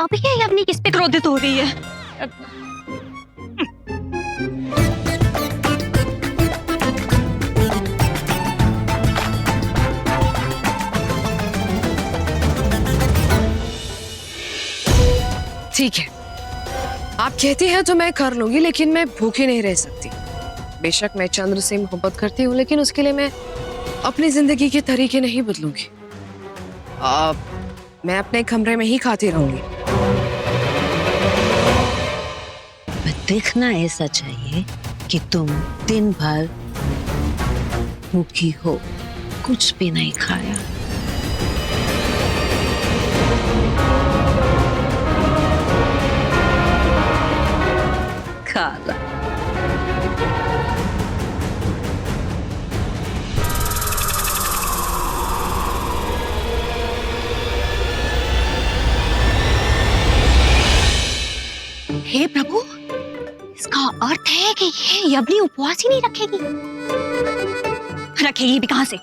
अभी ये अपनी किस पे क्रोधित हो रही है? ठीक है, आप कहती हैं तो मैं कर लूंगी, लेकिन मैं भूखी नहीं रह सकती। बेशक मैं चंद्र से मोहब्बत करती हूँ, लेकिन उसके लिए मैं अपनी जिंदगी के तरीके नहीं बदलूंगी। मैं अपने कमरे में ही खाती रहूंगी। दिखना ऐसा चाहिए कि तुम दिन भर भूखी हो, कुछ भी नहीं खाया। खा ला। हे प्रभु, इसका अर्थ है कि ये यवनी उपवास ही नहीं रखेगी। रखेगी भी कहां से?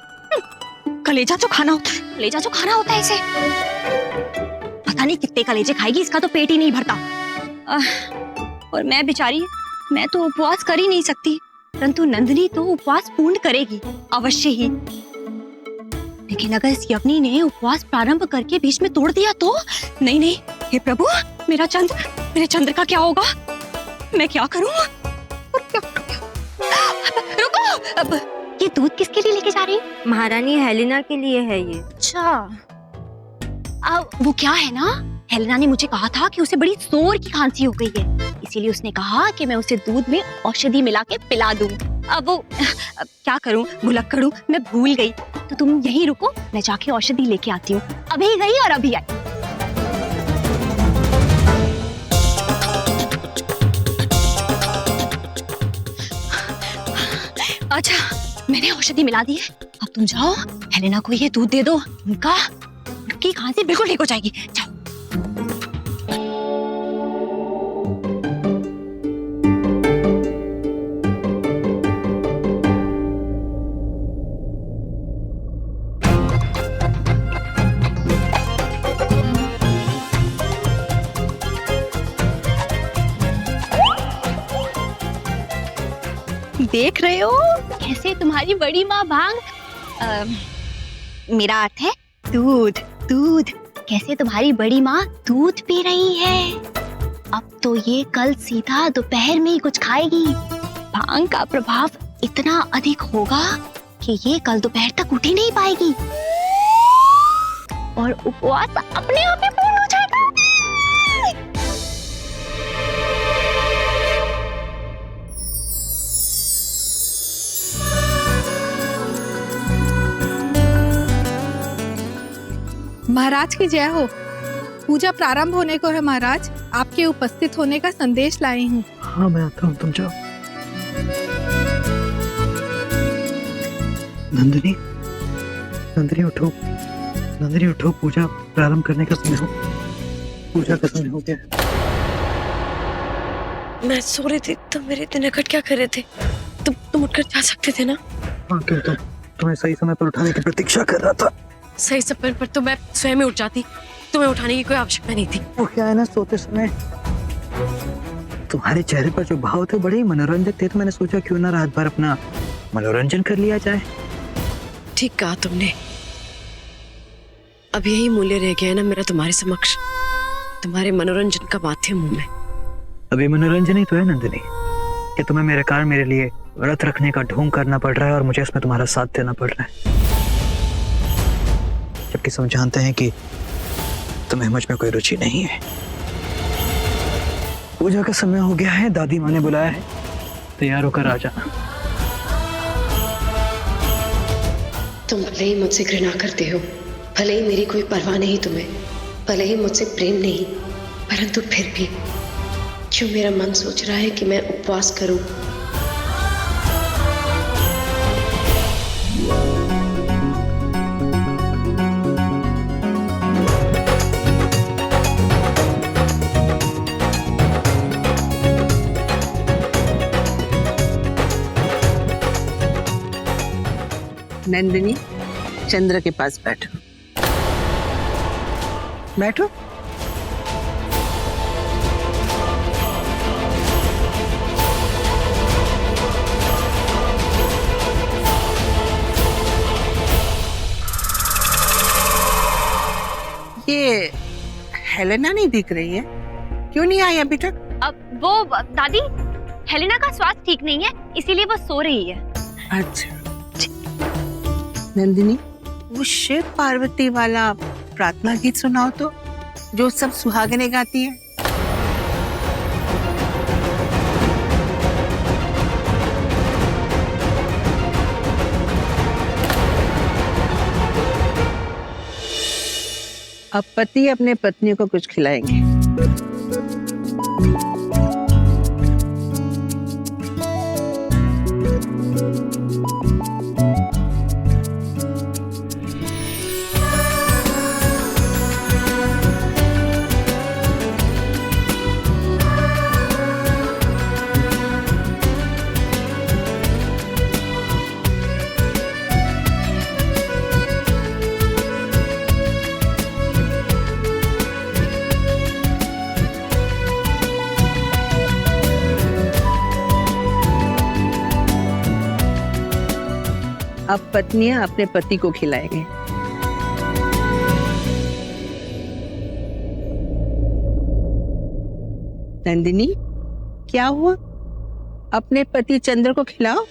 कलेजा जो खाना होता है, कलेजा जो खाना होता है इसे। पता नहीं कितने कलेजे खाएगी, इसका तो पेट ही नहीं भरता। और मैं बेचारी, मैं तो उपवास कर ही नहीं सकती, परंतु नंदिनी तो उपवास पूर्ण करेगी अवश्य ही। लेकिन अगर इस यवनी ने उपवास प्रारंभ करके बीच में तोड़ दिया तो? नहीं नहीं, हे प्रभु, मेरे चंद्र का क्या होगा? मैं क्या करूं? रुको, अब ये दूध किसके लिए लेके जा रही है? महारानी हेलेना के लिए है ये। अच्छा, वो क्या है ना, हेलेना ने मुझे कहा था कि उसे बड़ी जोर की खांसी हो गई है, इसीलिए उसने कहा कि मैं उसे दूध में औषधि मिला के पिला दूं। अब क्या करूं, भुलक्कड़ हूं, मैं भूल गई। तो तुम यहीं रुको, मैं जाके औषधि लेके आती हूँ। अभी गई और अभी आई। अच्छा, मैंने औषधि मिला दी है। अब तुम जाओ, हेलेना को ये दूध दे दो, उनकी खांसी बिल्कुल ठीक हो जाएगी। जाओ। देख रहे हो कैसे तुम्हारी बड़ी माँ भांग, मेरा अर्थ है दूध, दूध कैसे तुम्हारी बड़ी माँ दूध पी रही है। अब तो ये कल सीधा दोपहर में ही कुछ खाएगी। भांग का प्रभाव इतना अधिक होगा कि ये कल दोपहर तक उठ ही नहीं पाएगी और उपवास अपने आप ही पूर्ण हो जाएगा। महाराज की जय हो। पूजा प्रारंभ होने को है महाराज, आपके उपस्थित होने का संदेश लाई हूँ। हाँ मैं आता हूँ, तुम जाओ। नंदिनी, नंदिनी उठो, नंदिनी उठो, पूजा प्रारंभ करने का समय हो, पूजा का समय हो गया। मैं सो रही थी, तुम मेरे इतने निकट क्या कर रहे थे? तुम उठकर जा सकते थे ना? हाँ क्यों, तुम्हें सही समय पर उठाने की प्रतीक्षा कर रहा था। सही समय पर तो मैं स्वयं ही उठ जाती, तुम्हें उठाने की कोई आवश्यकता नहीं थी। वो क्या है ना, सोते समय तुम्हारे चेहरे पर जो भाव थे बड़े ही मनोरंजक थे, तो मैंने सोचा क्यों ना रात भर अपना मनोरंजन कर लिया जाए। ठीक कहा तुमने। अब यही मूल्य रह गया है ना मेरा तुम्हारे समक्ष, तुम्हारे मनोरंजन का माध्यम हूं मैं। अभी मनोरंजन ही तो है नंदिनी, कि तुम्हें मेरे कारण मेरे लिए व्रत रखने का ढोंग करना पड़ रहा है और मुझे इसमें तुम्हारा साथ देना पड़ रहा है, जबकि सब जानते हैं कि तुम्हें मुझ में कोई रुचि नहीं है। पूजा का समय हो गया है, दादी माँ ने बुलाया है, तैयार होकर आ जाना। तुम भले ही मुझसे घृणा करते हो, भले ही मेरी कोई परवाह नहीं तुम्हें, भले ही मुझसे प्रेम नहीं, परंतु फिर भी क्यों मेरा मन सोच रहा है कि मैं उपवास करूं। नंदिनी, चंद्र के पास बैठो। बैठो। ये हेलेना नहीं दिख रही है, क्यों नहीं आई अभी तक? अब वो दादी, हेलेना का स्वास्थ्य ठीक नहीं है, इसीलिए वो सो रही है। अच्छा। नंदिनी, वो शिव पार्वती वाला प्रार्थना गीत सुनाओ तो, जो सब सुहागनें गाती है। अब पति अपने पत्नी को कुछ खिलाएंगे। अब पत्नियां अपने पति को खिलाएंगे। नंदिनी, क्या हुआ? अपने पति चंद्र को खिलाओ।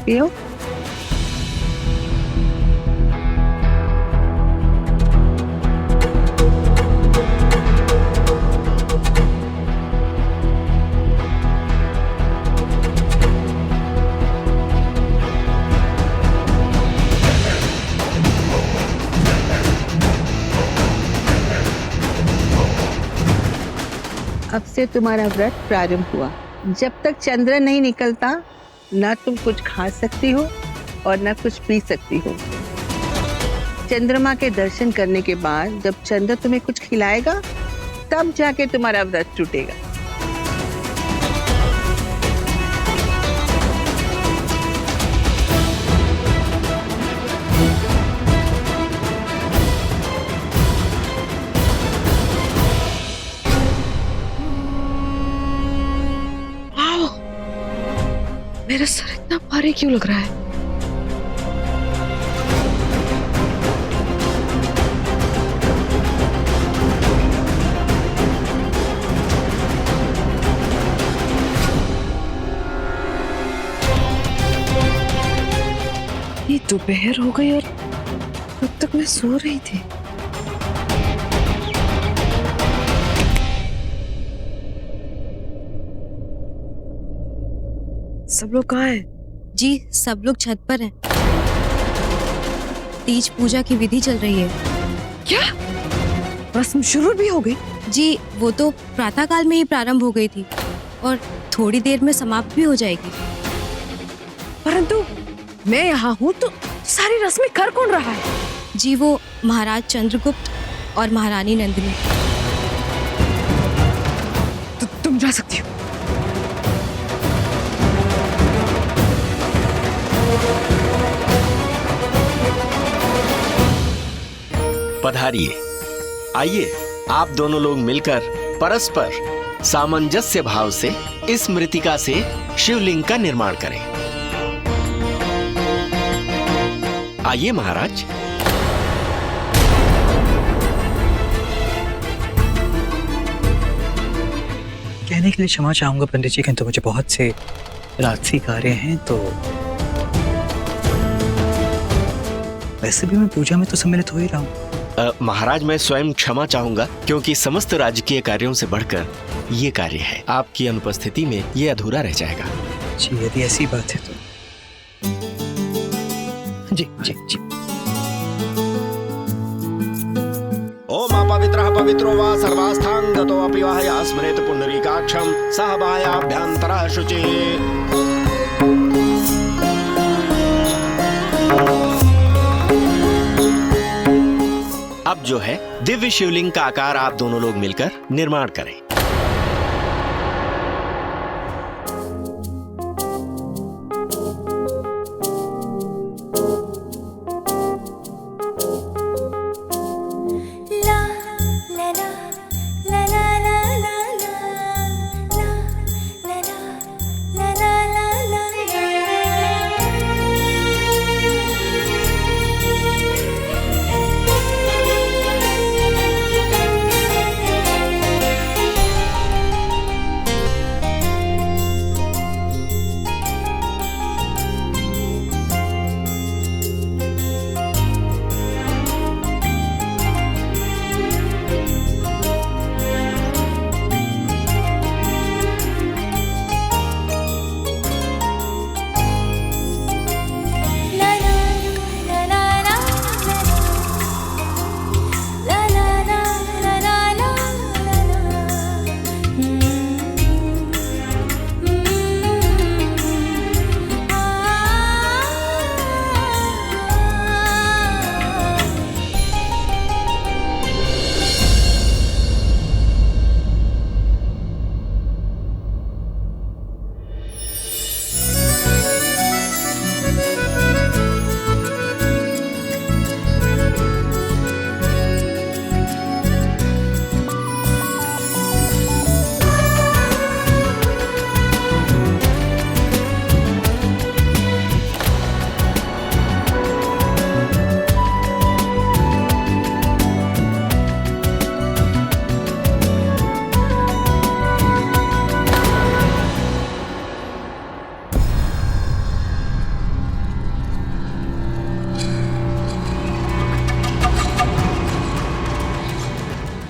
पियो। अब से तुम्हारा व्रत प्रारंभ हुआ। जब तक चंद्र नहीं निकलता, ना तुम कुछ खा सकती हो और ना कुछ पी सकती हो। चंद्रमा के दर्शन करने के बाद जब चंद्र तुम्हें कुछ खिलाएगा, तब जाके तुम्हारा व्रत टूटेगा। मेरा सर इतना भारी क्यों लग रहा है? ये दोपहर हो गई और तब तक मैं सो रही थी। सब लोग कहाँ हैं? जी, सब लोग छत पर हैं। तीज पूजा की विधि चल रही है। क्या? रस्म शुरू भी हो गई? जी, वो तो प्रातः काल में ही प्रारंभ हो गई थी और थोड़ी देर में समाप्त भी हो जाएगी। परंतु मैं यहाँ हूँ तो सारी रस्में कर कौन रहा है? जी, वो महाराज चंद्रगुप्त और महारानी नंदिनी। तुम जा सकती हो। पधारिए। आइए, आप दोनों लोग मिलकर परस्पर सामंजस्य भाव से इस मृतिका से शिवलिंग का निर्माण करें। आइए महाराज। कहने के लिए क्षमा चाहूंगा पंडित जी, किंतु मुझे बहुत से राजसी कार्य हैं, तो वैसे भी मैं पूजा में तो सम्मिलित हो ही रहा हूँ। महाराज, मैं स्वयं क्षमा चाहूंगा क्योंकि समस्त राजकीय कार्यों से बढ़कर ये कार्य है। आपकी अनुपस्थिति में ये अधूरा रह जाएगा। जी, यदि ऐसी बात है तो जी जी जी। ओम अपवित्रः पवित्रो वा सर्वास्थांगतो अपि वा या स्मरेत पुंडरीकाक्षं सह बाह्याभ्यन्तरः शुचिः। अब जो है दिव्य शिवलिंग का आकार आप दोनों लोग मिलकर निर्माण करें।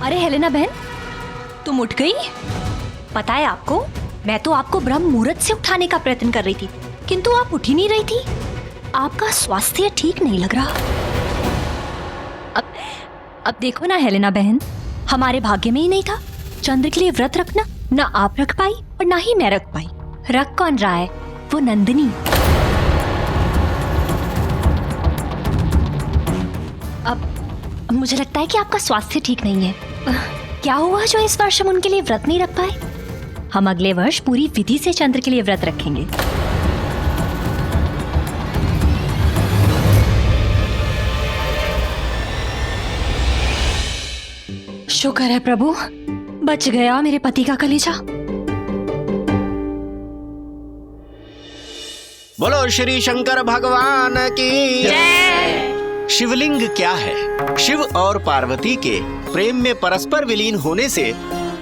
अरे हेलेना बहन, तुम उठ गई? पता है आपको, मैं तो आपको ब्रह्म मुहूर्त से उठाने का प्रयत्न कर रही थी, किंतु आप उठ ही नहीं रही थी। आपका स्वास्थ्य ठीक नहीं लग रहा। अब देखो ना हेलेना बहन, हमारे भाग्य में ही नहीं था चंद्र के लिए व्रत रखना। ना आप रख पाई और ना ही मैं रख पाई। रख कौन रहा है? वो नंदिनी। अब मुझे लगता है कि आपका स्वास्थ्य ठीक नहीं है। क्या हुआ जो इस वर्ष हम उनके लिए व्रत नहीं रख पाए? हम अगले वर्ष पूरी विधि से चंद्र के लिए व्रत रखेंगे। शुक्र है प्रभु, बच गया मेरे पति का कलेजा। बोलो श्री शंकर भगवान की जय। शिवलिंग क्या है? शिव और पार्वती के प्रेम में परस्पर विलीन होने से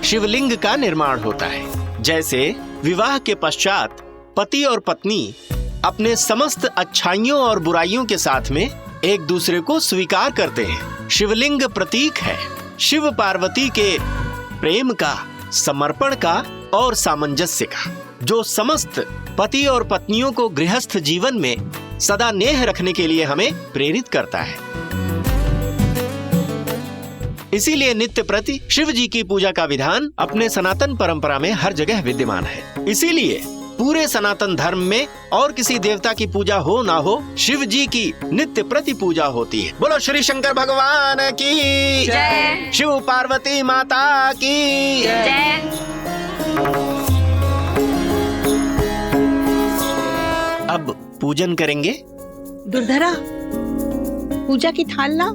शिवलिंग का निर्माण होता है। जैसे विवाह के पश्चात पति और पत्नी अपने समस्त अच्छाइयों और बुराइयों के साथ में एक दूसरे को स्वीकार करते हैं। शिवलिंग प्रतीक है शिव पार्वती के प्रेम का, समर्पण का और सामंजस्य का, जो समस्त पति और पत्नियों को गृहस्थ जीवन में सदा नेह रखने के लिए हमें प्रेरित करता है। इसीलिए नित्य प्रति शिव जी की पूजा का विधान अपने सनातन परंपरा में हर जगह विद्यमान है। इसीलिए पूरे सनातन धर्म में और किसी देवता की पूजा हो ना हो, शिव जी की नित्य प्रति पूजा होती है। बोलो श्री शंकर भगवान की जय। शिव पार्वती माता की जय। अब पूजन करेंगे। दुर्धरा, पूजा की थाल ला।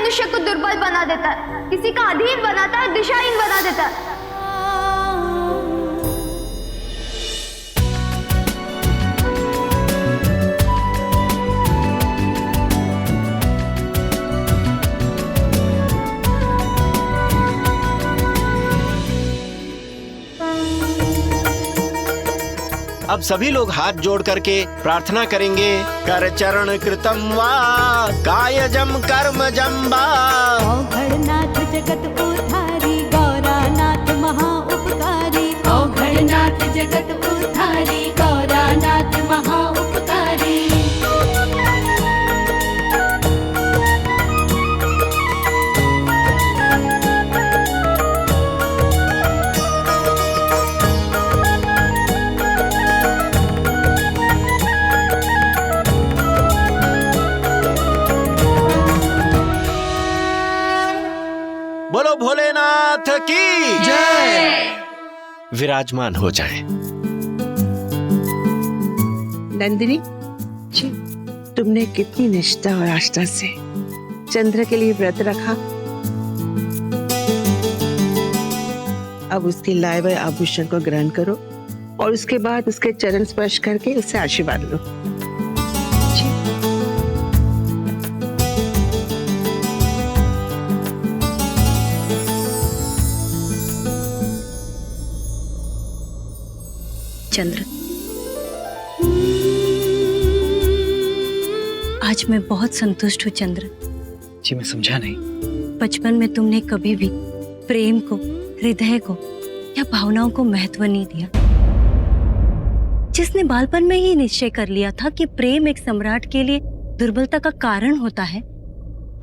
मनुष्य को दुर्बल बना देता है, किसी का अधीन बनाता है, दिशाहीन बना देता है। अब सभी लोग हाथ जोड़ करके प्रार्थना करेंगे। कर चरण कृतम वा कायजम कर्मजम वा। औघड़नाथ जगत उद्धारी गौरानाथ महा उपकारी। औघड़नाथ जगत उद्धारी गौरानाथ महा उपकारी। बोलो भोलेनाथ की जय। विराजमान हो जाएं। नंदिनी जी, तुमने कितनी निष्ठा और आस्था से चंद्र के लिए व्रत रखा। अब उसके लाए हुए आभूषण को ग्रहण करो और उसके बाद उसके चरण स्पर्श करके उससे आशीर्वाद लो। चंद्र, आज मैं बहुत संतुष्ट हूँ चंद्र। जी मैं समझा नहीं। बचपन में तुमने कभी भी प्रेम को, हृदय को या भावनाओं को महत्व नहीं दिया। जिसने बालपन में ही निश्चय कर लिया था कि प्रेम एक सम्राट के लिए दुर्बलता का कारण होता है,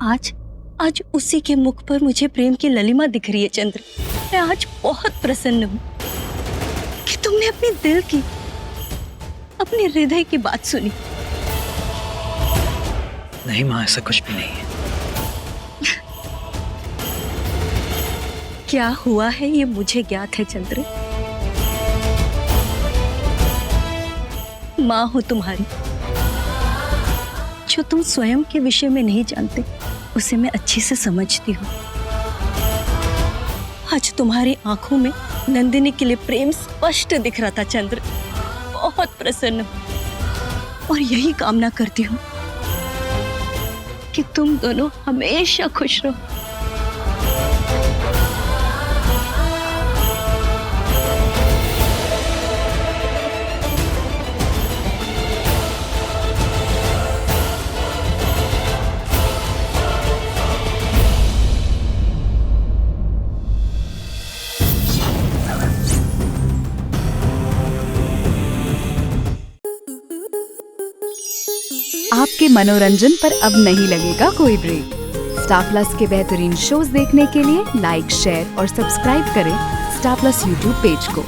आज उसी के मुख पर मुझे प्रेम की ललिमा दिख रही है चंद्र। मैं आज बहुत प्रसन्न हूँ कि तुमने अपने दिल की, अपने हृदय की बात सुनी। नहीं माँ, ऐसा कुछ भी नहीं है। क्या हुआ है ये मुझे ज्ञात है चंद्र। माँ हो तुम्हारी, जो तुम स्वयं के विषय में नहीं जानते उसे मैं अच्छे से समझती हूँ। आज तुम्हारी आंखों में नंदिनी के लिए प्रेम स्पष्ट दिख रहा था चंद्र। बहुत प्रसन्न हूँ और यही कामना करती हूँ कि तुम दोनों हमेशा खुश रहो। आपके मनोरंजन पर अब नहीं लगेगा कोई ब्रेक। स्टार प्लस के बेहतरीन शोज देखने के लिए लाइक, शेयर और सब्सक्राइब करें स्टार प्लस यूट्यूब पेज को।